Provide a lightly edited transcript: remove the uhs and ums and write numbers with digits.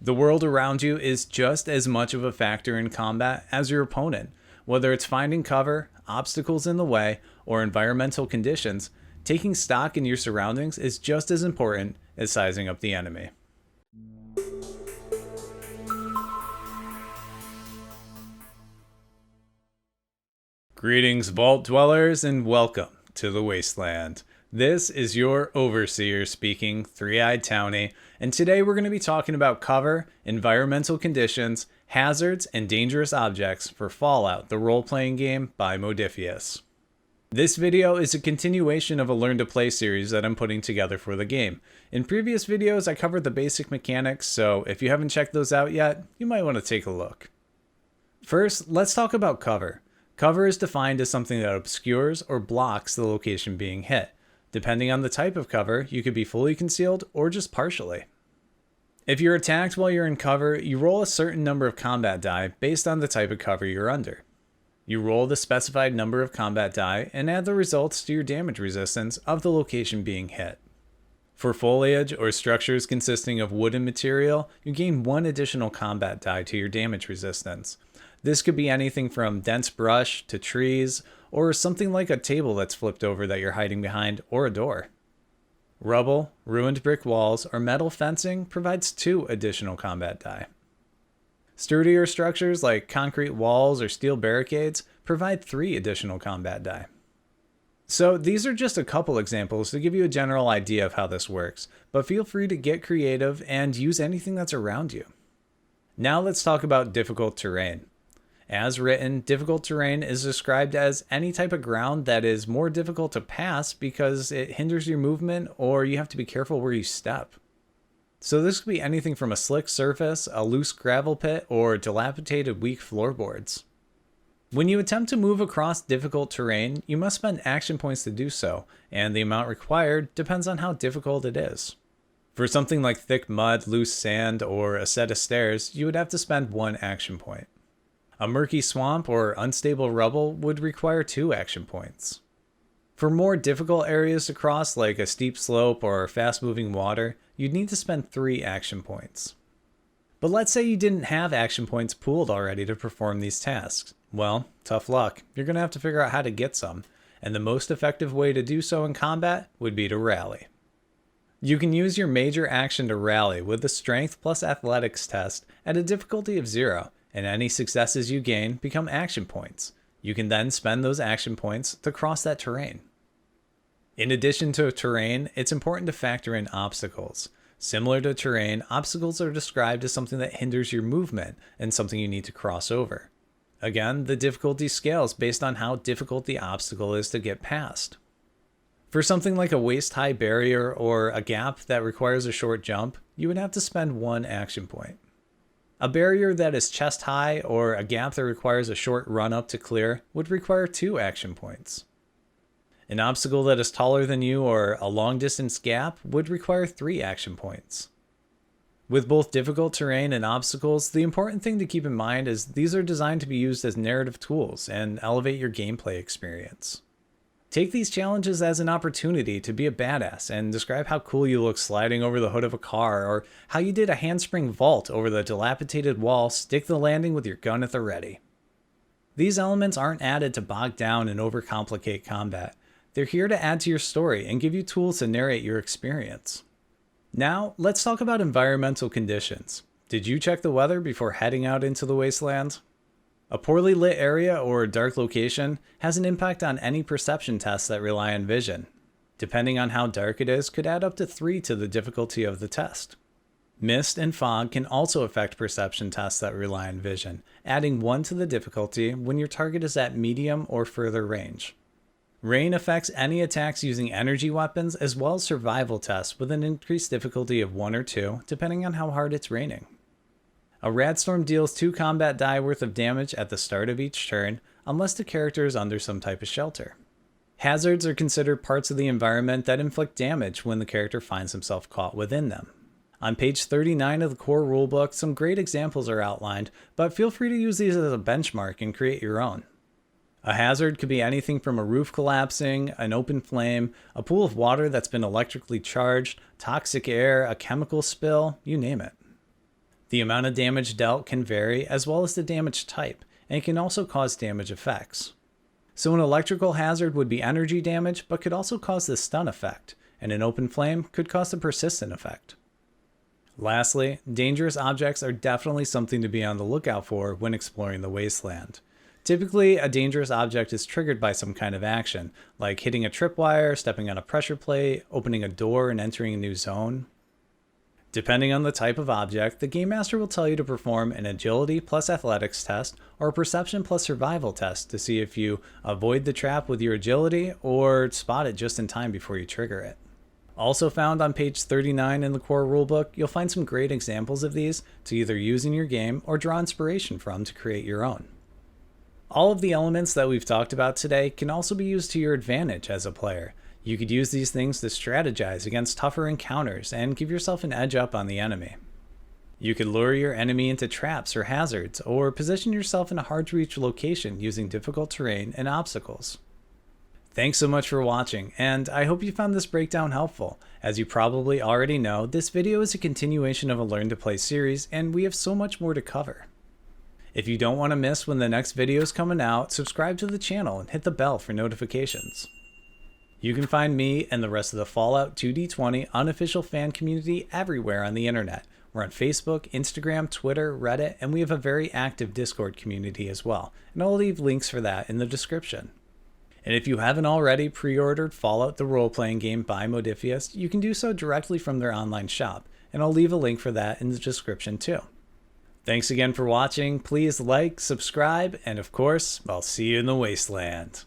The world around you is just as much of a factor in combat as your opponent. Whether it's finding cover, obstacles in the way, or environmental conditions, taking stock in your surroundings is just as important as sizing up the enemy. Greetings, Vault Dwellers, and welcome to the Wasteland. This is your Overseer speaking, Three-Eyed Townie, and today we're going to be talking about cover, environmental conditions, hazards, and dangerous objects for Fallout, the role-playing game by Modiphius. This video is a continuation of a Learn to Play series that I'm putting together for the game. In previous videos, I covered the basic mechanics, so if you haven't checked those out yet, you might want to take a look. First, let's talk about cover. Cover is defined as something that obscures or blocks the location being hit. Depending on the type of cover, you could be fully concealed or just partially. If you're attacked while you're in cover, you roll a certain number of combat die based on the type of cover you're under. You roll the specified number of combat die and add the results to your damage resistance of the location being hit. For foliage or structures consisting of wooden material, you gain 1 additional combat die to your damage resistance. This could be anything from dense brush to trees, or something like a table that's flipped over that you're hiding behind, or a door. Rubble, ruined brick walls, or metal fencing provides 2 additional combat die. Sturdier structures like concrete walls or steel barricades provide 3 additional combat die. So these are just a couple examples to give you a general idea of how this works, but feel free to get creative and use anything that's around you. Now let's talk about difficult terrain. As written, difficult terrain is described as any type of ground that is more difficult to pass because it hinders your movement or you have to be careful where you step. So this could be anything from a slick surface, a loose gravel pit, or dilapidated weak floorboards. When you attempt to move across difficult terrain, you must spend action points to do so, and the amount required depends on how difficult it is. For something like thick mud, loose sand, or a set of stairs, you would have to spend 1 action point. A murky swamp or unstable rubble would require 2 action points. For more difficult areas to cross, like a steep slope or fast-moving water, you'd need to spend 3 action points. But let's say you didn't have action points pooled already to perform these tasks. Well, tough luck. You're going to have to figure out how to get some, and the most effective way to do so in combat would be to rally. You can use your major action to rally with the Strength plus Athletics test at a difficulty of 0, and any successes you gain become action points. You can then spend those action points to cross that terrain. In addition to terrain, it's important to factor in obstacles. Similar to terrain, obstacles are described as something that hinders your movement and something you need to cross over. Again, the difficulty scales based on how difficult the obstacle is to get past. For something like a waist-high barrier or a gap that requires a short jump, you would have to spend 1 action point. A barrier that is chest-high or a gap that requires a short run-up to clear would require 2 action points. An obstacle that is taller than you or a long-distance gap would require 3 action points. With both difficult terrain and obstacles, the important thing to keep in mind is these are designed to be used as narrative tools and elevate your gameplay experience. Take these challenges as an opportunity to be a badass and describe how cool you look sliding over the hood of a car, or how you did a handspring vault over the dilapidated wall, stick the landing with your gun at the ready. These elements aren't added to bog down and overcomplicate combat. They're here to add to your story and give you tools to narrate your experience. Now, let's talk about environmental conditions. Did you check the weather before heading out into the wasteland? A poorly lit area or a dark location has an impact on any perception tests that rely on vision. Depending on how dark it is, could add up to 3 to the difficulty of the test. Mist and fog can also affect perception tests that rely on vision, adding 1 to the difficulty when your target is at medium or further range. Rain affects any attacks using energy weapons as well as survival tests with an increased difficulty of 1 or 2, depending on how hard it's raining. A radstorm deals 2 combat die worth of damage at the start of each turn, unless the character is under some type of shelter. Hazards are considered parts of the environment that inflict damage when the character finds himself caught within them. On page 39 of the core rulebook, some great examples are outlined, but feel free to use these as a benchmark and create your own. A hazard could be anything from a roof collapsing, an open flame, a pool of water that's been electrically charged, toxic air, a chemical spill, you name it. The amount of damage dealt can vary, as well as the damage type, and it can also cause damage effects. So an electrical hazard would be energy damage, but could also cause the stun effect, and an open flame could cause the persistent effect. Lastly, dangerous objects are definitely something to be on the lookout for when exploring the wasteland. Typically, a dangerous object is triggered by some kind of action, like hitting a tripwire, stepping on a pressure plate, opening a door, and entering a new zone. Depending on the type of object, the Game Master will tell you to perform an agility plus athletics test or a perception plus survival test to see if you avoid the trap with your agility or spot it just in time before you trigger it. Also found on page 39 in the core rulebook, you'll find some great examples of these to either use in your game or draw inspiration from to create your own. All of the elements that we've talked about today can also be used to your advantage as a player. You could use these things to strategize against tougher encounters and give yourself an edge up on the enemy. You could lure your enemy into traps or hazards, or position yourself in a hard-to-reach location using difficult terrain and obstacles. Thanks so much for watching, and I hope you found this breakdown helpful. As you probably already know, this video is a continuation of a Learn to Play series, and we have so much more to cover. If you don't want to miss when the next video is coming out, subscribe to the channel and hit the bell for notifications. You can find me and the rest of the Fallout 2D20 unofficial fan community everywhere on the internet. We're on Facebook, Instagram, Twitter, Reddit, and we have a very active Discord community as well, and I'll leave links for that in the description. And if you haven't already pre-ordered Fallout the role-playing game by Modiphius, you can do so directly from their online shop, and I'll leave a link for that in the description too. Thanks again for watching, please like, subscribe, and of course, I'll see you in the wasteland.